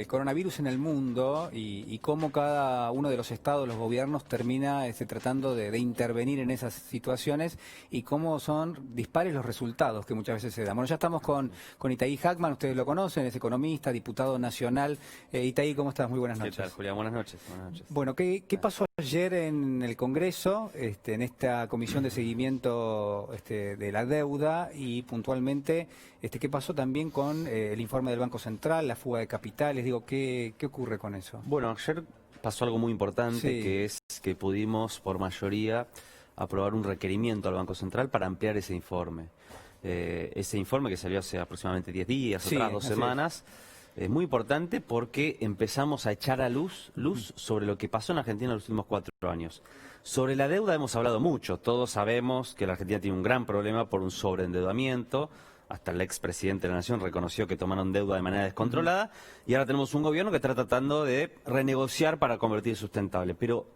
el coronavirus en el mundo y cómo cada uno de los estados, los gobiernos, termina tratando de intervenir en esas situaciones y cómo son dispares los resultados que muchas veces se dan. Bueno, ya estamos con Itaí Hackman, ustedes lo conocen, es economista, diputado nacional. Itaí, ¿cómo estás? Muy buenas noches. ¿Qué tal, Julián? Buenas noches. Buenas noches. Bueno, ¿qué pasó ayer en el Congreso, en esta comisión de seguimiento de la deuda y puntualmente qué pasó también con el informe del Banco Central, la fuga de capitales? Digo, ¿qué ocurre con eso? Bueno, ayer pasó algo muy importante, Sí. que es que pudimos por mayoría aprobar un requerimiento al Banco Central para ampliar ese informe. Ese informe que salió hace aproximadamente 10 días, Sí, otras 2 así semanas. Es muy importante porque empezamos a echar a luz sobre lo que pasó en Argentina en los últimos 4 años. Sobre la deuda hemos hablado mucho. Todos sabemos que la Argentina tiene un gran problema por un sobreendeudamiento. Hasta el expresidente de la Nación reconoció que tomaron deuda de manera descontrolada. Y ahora tenemos un gobierno que está tratando de renegociar para convertir sustentable. Pero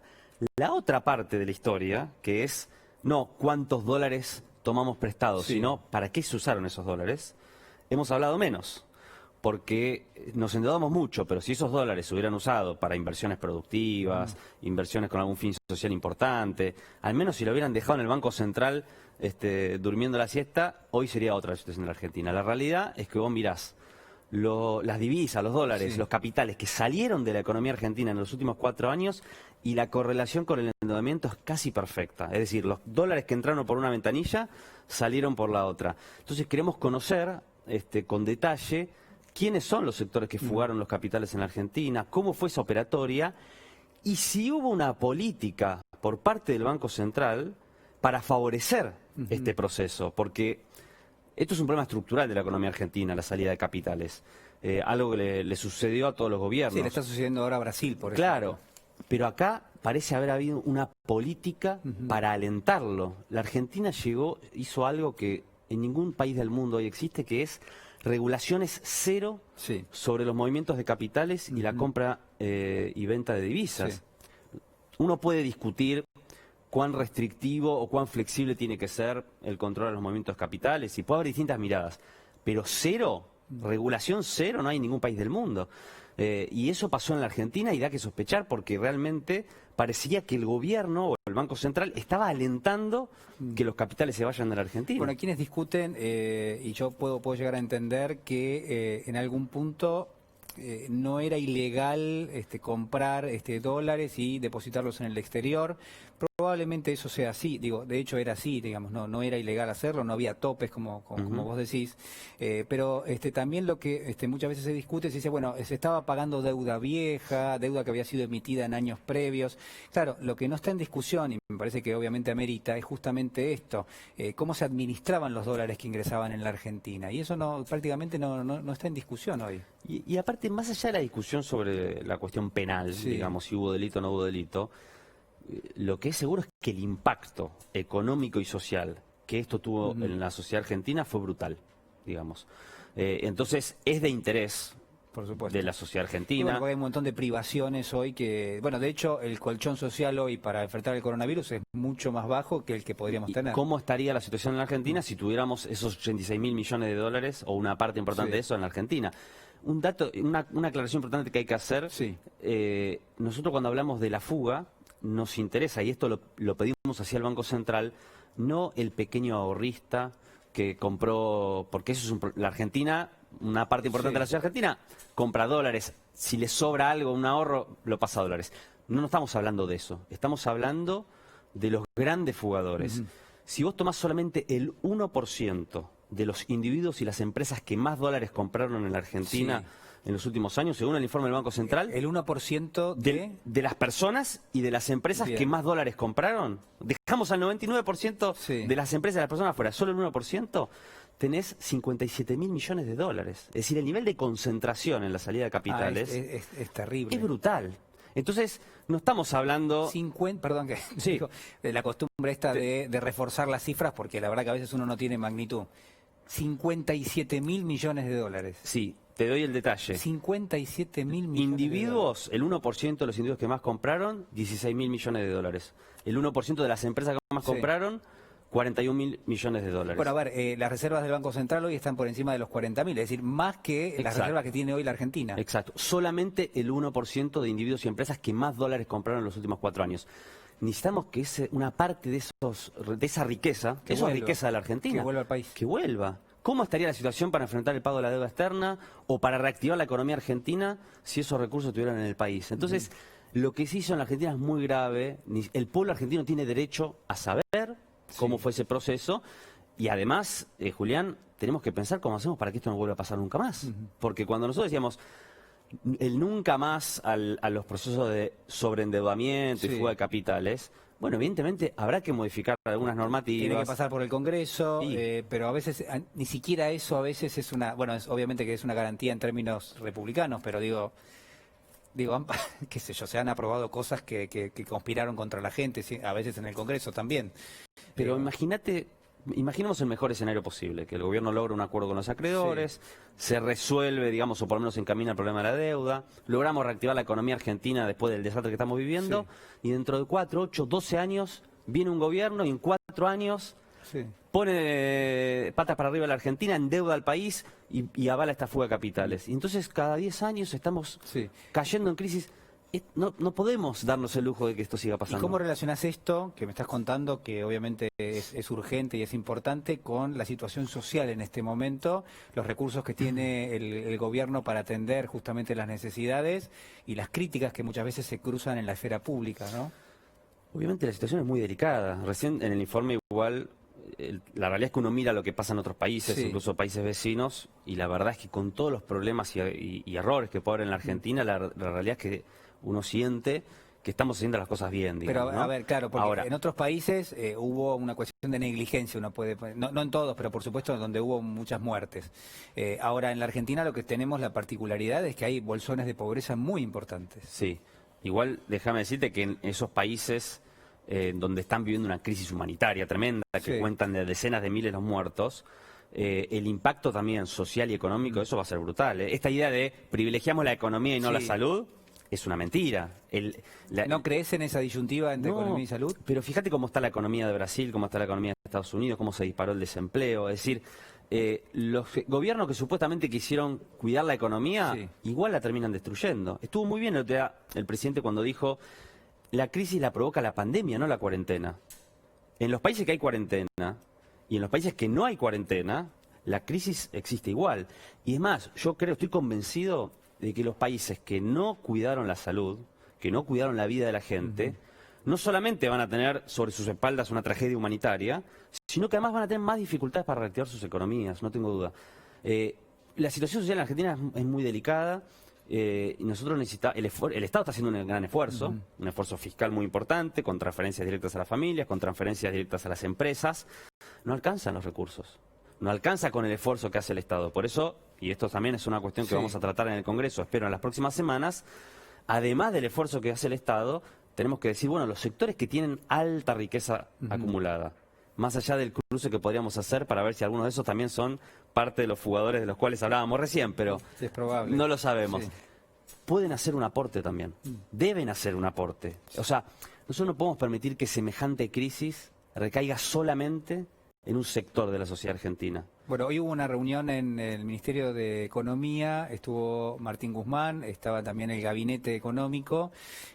la otra parte de la historia, que es no cuántos dólares tomamos prestados, Sí. sino para qué se usaron esos dólares, hemos hablado menos. Porque nos endeudamos mucho, pero si esos dólares se hubieran usado para inversiones productivas, inversiones con algún fin social importante, al menos si lo hubieran dejado en el Banco Central durmiendo la siesta, hoy sería otra la situación en la Argentina. La realidad es que vos mirás las divisas, los dólares, Sí. los capitales que salieron de la economía argentina en los últimos 4 años y la correlación con el endeudamiento es casi perfecta. Es decir, los dólares que entraron por una ventanilla salieron por la otra. Entonces queremos conocer con detalle quiénes son los sectores que fugaron los capitales en la Argentina, cómo fue esa operatoria y si hubo una política por parte del Banco Central para favorecer este proceso, porque esto es un problema estructural de la economía argentina, la salida de capitales, algo que le sucedió a todos los gobiernos. Sí, le está sucediendo ahora a Brasil, por ejemplo. Claro, pero acá parece haber habido una política para alentarlo. La Argentina hizo algo que en ningún país del mundo hoy existe, que es regulaciones cero Sí. sobre los movimientos de capitales y la compra y venta de divisas. Sí. Uno puede discutir cuán restrictivo o cuán flexible tiene que ser el control de los movimientos de capitales y puede haber distintas miradas, pero cero, regulación cero, no hay en ningún país del mundo. Y eso pasó en la Argentina y da que sospechar porque realmente parecía que el gobierno o el Banco Central estaba alentando que los capitales se vayan de la Argentina. Bueno, quienes discuten, y yo puedo llegar a entender que en algún punto no era ilegal comprar dólares y depositarlos en el exterior. Probablemente eso sea así, digo, de hecho era así, digamos, no era ilegal hacerlo, no había topes como vos decís, pero también lo que muchas veces se discute, se dice, bueno, se estaba pagando deuda vieja, deuda que había sido emitida en años previos. Claro, lo que no está en discusión, y me parece que obviamente amerita, es justamente esto, cómo se administraban los dólares que ingresaban en la Argentina, y eso prácticamente no está en discusión hoy. Y aparte, más allá de la discusión sobre la cuestión penal, Sí. digamos, si hubo delito o no hubo delito, lo que es seguro es que el impacto económico y social que esto tuvo en la sociedad argentina fue brutal, digamos. Entonces, es de interés, Por supuesto, de la sociedad y argentina. bueno, porque hay un montón de privaciones hoy que, bueno, de hecho, el colchón social hoy para enfrentar el coronavirus es mucho más bajo que el que podríamos ¿Y tener. cómo estaría la situación en la Argentina si tuviéramos esos 86.000 millones de dólares o una parte importante Sí. de eso en la Argentina? Un dato, una aclaración importante que hay que hacer. Sí. Nosotros cuando hablamos de la fuga, nos interesa, y esto lo pedimos hacia el Banco Central, no el pequeño ahorrista que compró, porque eso es la Argentina, una parte importante Sí. de la sociedad argentina, compra dólares, si le sobra algo, un ahorro, lo pasa a dólares. No estamos hablando de eso, estamos hablando de los grandes fugadores. Si vos tomás solamente el 1% de los individuos y las empresas que más dólares compraron en la Argentina en los últimos años, según el informe del Banco Central, El 1% de las personas y de las empresas Bien. que más dólares compraron, dejamos al 99% Sí. de las empresas y de las personas afuera, solo el 1%, tenés 57.000 millones de dólares. Es decir, el nivel de concentración en la salida de capitales es terrible. es brutal. Entonces, no estamos hablando... 50, perdón que Sí. digo, de la costumbre esta de reforzar las cifras, porque la verdad que a veces uno no tiene magnitud. 57.000 millones de dólares. Sí, te doy el detalle. 57.000 millones Individuos, el 1% de los individuos que más compraron, 16.000 millones de dólares. El 1% de las empresas que más Sí. compraron, 41.000 millones de dólares. Bueno, a ver, las reservas del Banco Central hoy están por encima de los 40.000, es decir, más que las Exacto. reservas que tiene hoy la Argentina. Exacto. Solamente el 1% de individuos y empresas que más dólares compraron en los últimos 4 años. Necesitamos que una parte de esa riqueza, Que esa vuelva. riqueza de la Argentina, Que vuelva al país. que vuelva. ¿Cómo estaría la situación para enfrentar el pago de la deuda externa o para reactivar la economía argentina si esos recursos estuvieran en el país? Entonces, lo que se hizo en la Argentina es muy grave. El pueblo argentino tiene derecho a saber cómo fue ese proceso. Y además, Julián, tenemos que pensar cómo hacemos para que esto no vuelva a pasar nunca más. Porque cuando nosotros decíamos el nunca más a los procesos de sobreendeudamiento y fuga de capitales, bueno, evidentemente habrá que modificar algunas normativas. Tiene que pasar por el Congreso, Sí. pero a veces, ni siquiera eso a veces es una, bueno, obviamente que es una garantía en términos republicanos, pero digo, qué sé yo, se han aprobado cosas que conspiraron contra la gente, sí, a veces en el Congreso también. Pero imaginemos el mejor escenario posible, que el gobierno logra un acuerdo con los acreedores, se resuelve, digamos, o por lo menos se encamina el problema de la deuda, logramos reactivar la economía argentina después del desastre que estamos viviendo, y dentro de 4, 8, 12 años viene un gobierno y en 4 años pone patas para arriba la Argentina, endeuda al país y avala esta fuga de capitales. Y entonces cada 10 años estamos cayendo en crisis. No podemos darnos el lujo de que esto siga pasando. ¿Y cómo relacionás esto, que me estás contando, que obviamente es urgente y es importante, con la situación social en este momento, los recursos que tiene el gobierno para atender justamente las necesidades y las críticas que muchas veces se cruzan en la esfera pública, ¿no? Obviamente la situación es muy delicada. Recién en el informe igual, la realidad es que uno mira lo que pasa en otros países, incluso países vecinos, y la verdad es que con todos los problemas y errores que puede haber en la Argentina, la realidad es que uno siente que estamos haciendo las cosas bien, digamos, Pero, ¿no? a ver, claro, porque ahora, en otros países hubo una cuestión de negligencia, uno puede, no en todos, pero por supuesto donde hubo muchas muertes. Ahora, en la Argentina lo que tenemos la particularidad es que hay bolsones de pobreza muy importantes. Sí, igual déjame decirte que en esos países donde están viviendo una crisis humanitaria tremenda, que cuentan de decenas de miles los muertos, el impacto también social y económico, eso va a ser brutal. Esta idea de privilegiamos la economía y no la salud es una mentira. ¿No crees en esa disyuntiva entre economía y salud? Pero fíjate cómo está la economía de Brasil, cómo está la economía de Estados Unidos, cómo se disparó el desempleo. Es decir, los gobiernos que supuestamente quisieron cuidar la economía, igual la terminan destruyendo. Estuvo muy bien el presidente cuando dijo, la crisis la provoca la pandemia, no la cuarentena. En los países que hay cuarentena y en los países que no hay cuarentena, la crisis existe igual. Y es más, estoy convencido de que los países que no cuidaron la salud, que no cuidaron la vida de la gente, no solamente van a tener sobre sus espaldas una tragedia humanitaria, sino que además van a tener más dificultades para reactivar sus economías, no tengo duda. La situación social en Argentina es muy delicada. Y nosotros necesitamos, el Estado está haciendo un gran esfuerzo, un esfuerzo fiscal muy importante, con transferencias directas a las familias, con transferencias directas a las empresas. No alcanzan los recursos, no alcanza con el esfuerzo que hace el Estado. Por eso, y esto también es una cuestión que vamos a tratar en el Congreso, espero en las próximas semanas, además del esfuerzo que hace el Estado, tenemos que decir, bueno, los sectores que tienen alta riqueza acumulada, más allá del cruce que podríamos hacer para ver si algunos de esos también son parte de los fugadores de los cuales hablábamos recién, pero es probable. No lo sabemos. Pueden hacer un aporte también, deben hacer un aporte. O sea, nosotros no podemos permitir que semejante crisis recaiga solamente en un sector de la sociedad argentina. Bueno, hoy hubo una reunión en el Ministerio de Economía, estuvo Martín Guzmán, estaba también el Gabinete Económico,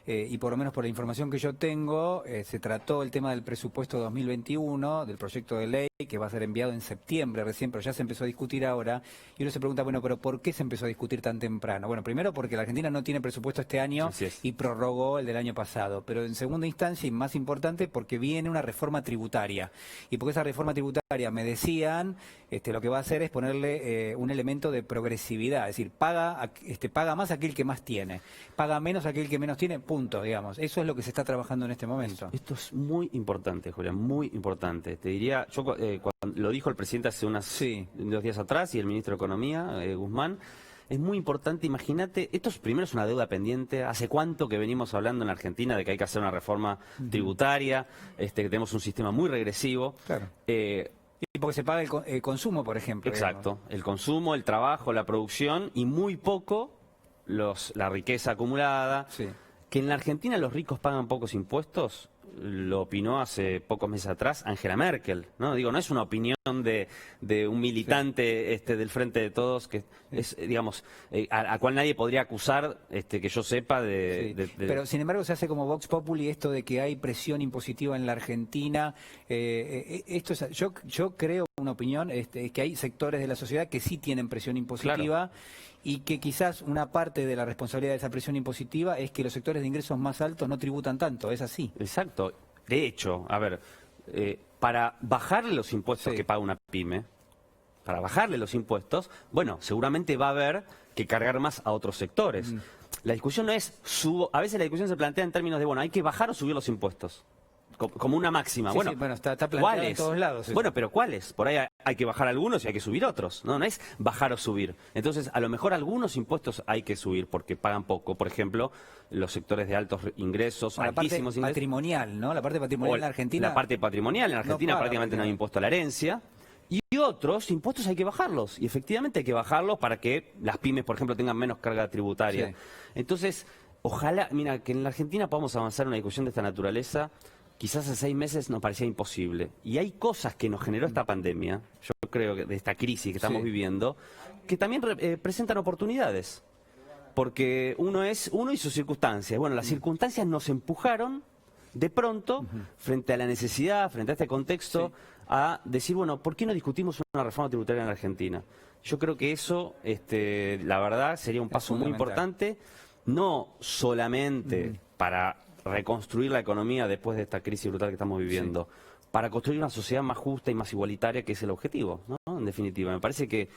y por lo menos por la información que yo tengo, se trató el tema del presupuesto 2021, del proyecto de ley, que va a ser enviado en septiembre recién, pero ya se empezó a discutir ahora, y uno se pregunta, bueno, pero ¿por qué se empezó a discutir tan temprano? Bueno, primero porque la Argentina no tiene presupuesto este año y prorrogó el del año pasado, pero en segunda instancia, y más importante, porque viene una reforma tributaria, y porque esa reforma tributaria, me decían, lo que va a hacer es ponerle un elemento de progresividad, es decir, paga más aquel que más tiene, paga menos aquel que menos tiene, punto, digamos. Eso es lo que se está trabajando en este momento. Esto es muy importante, Julián, muy importante. Te diría, cuando lo dijo el presidente hace unos días atrás y el ministro de Economía, Guzmán, es muy importante, imagínate, esto primero es una deuda pendiente, ¿hace cuánto que venimos hablando en Argentina de que hay que hacer una reforma tributaria, que tenemos un sistema muy regresivo? Claro. Y porque se paga el consumo, por ejemplo. Exacto, digamos. El consumo, el trabajo, la producción y muy poco la riqueza acumulada. Que en la Argentina los ricos pagan pocos impuestos, lo opinó hace pocos meses atrás Angela Merkel, ¿no? Digo, no es una opinión de un militante del Frente de Todos, que es, digamos, a cual nadie podría acusar, que yo sepa, Pero, sin embargo, se hace como Vox Populi esto de que hay presión impositiva en la Argentina. Esto es, yo creo, una opinión, que hay sectores de la sociedad que sí tienen presión impositiva. Claro. Y que quizás una parte de la responsabilidad de esa presión impositiva es que los sectores de ingresos más altos no tributan tanto, ¿es así? Exacto. De hecho, a ver, para bajarle los impuestos que paga una pyme, para bajarle los impuestos, bueno, seguramente va a haber que cargar más a otros sectores. La discusión no es, a veces la discusión se plantea en términos de, bueno, hay que bajar o subir los impuestos. Como una máxima. Bueno, está planteado en todos lados. Eso. Bueno, pero ¿cuáles? Por ahí hay que bajar algunos y hay que subir otros. No es bajar o subir. Entonces, a lo mejor algunos impuestos hay que subir porque pagan poco. Por ejemplo, los sectores de altos ingresos, altísimos ingresos. La parte patrimonial, ¿no? La parte patrimonial en Argentina. La parte patrimonial en Argentina prácticamente no hay impuesto a la herencia. Y otros impuestos hay que bajarlos. Y efectivamente hay que bajarlos para que las pymes, por ejemplo, tengan menos carga tributaria. Sí. Entonces, ojalá, mira, que en la Argentina podamos avanzar en una discusión de esta naturaleza. Quizás hace 6 meses nos parecía imposible. Y hay cosas que nos generó esta pandemia, yo creo que de esta crisis que estamos viviendo, que también presentan oportunidades. Porque uno y sus circunstancias. Bueno, las circunstancias nos empujaron de pronto, frente a la necesidad, frente a este contexto, a decir, bueno, ¿por qué no discutimos una reforma tributaria en la Argentina? Yo creo que eso, la verdad, sería un paso muy importante, no solamente para reconstruir la economía después de esta crisis brutal que estamos viviendo, para construir una sociedad más justa y más igualitaria, que es el objetivo, ¿no? En definitiva, me parece que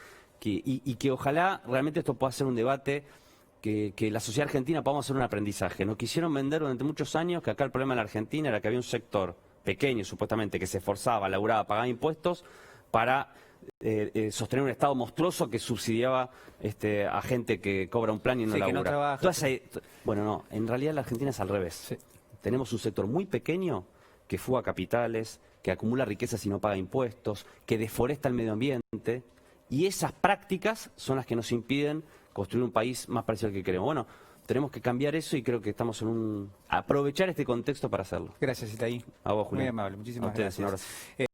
ojalá realmente esto pueda ser un debate, que la sociedad argentina podamos hacer un aprendizaje. Nos quisieron vender durante muchos años que acá el problema en la Argentina era que había un sector pequeño, supuestamente, que se esforzaba, laburaba, pagaba impuestos para sostener un Estado monstruoso que subsidiaba a gente que cobra un plan y no labura. Que no trabaja. Bueno, no, en realidad la Argentina es al revés. Tenemos un sector muy pequeño que fuga capitales, que acumula riquezas y no paga impuestos, que deforesta el medio ambiente, y esas prácticas son las que nos impiden construir un país más parecido al que queremos. Bueno, tenemos que cambiar eso y creo que estamos en aprovechar este contexto para hacerlo. Gracias, Itaí. A vos, Julián. Muy amable, muchísimas gracias. Un abrazo.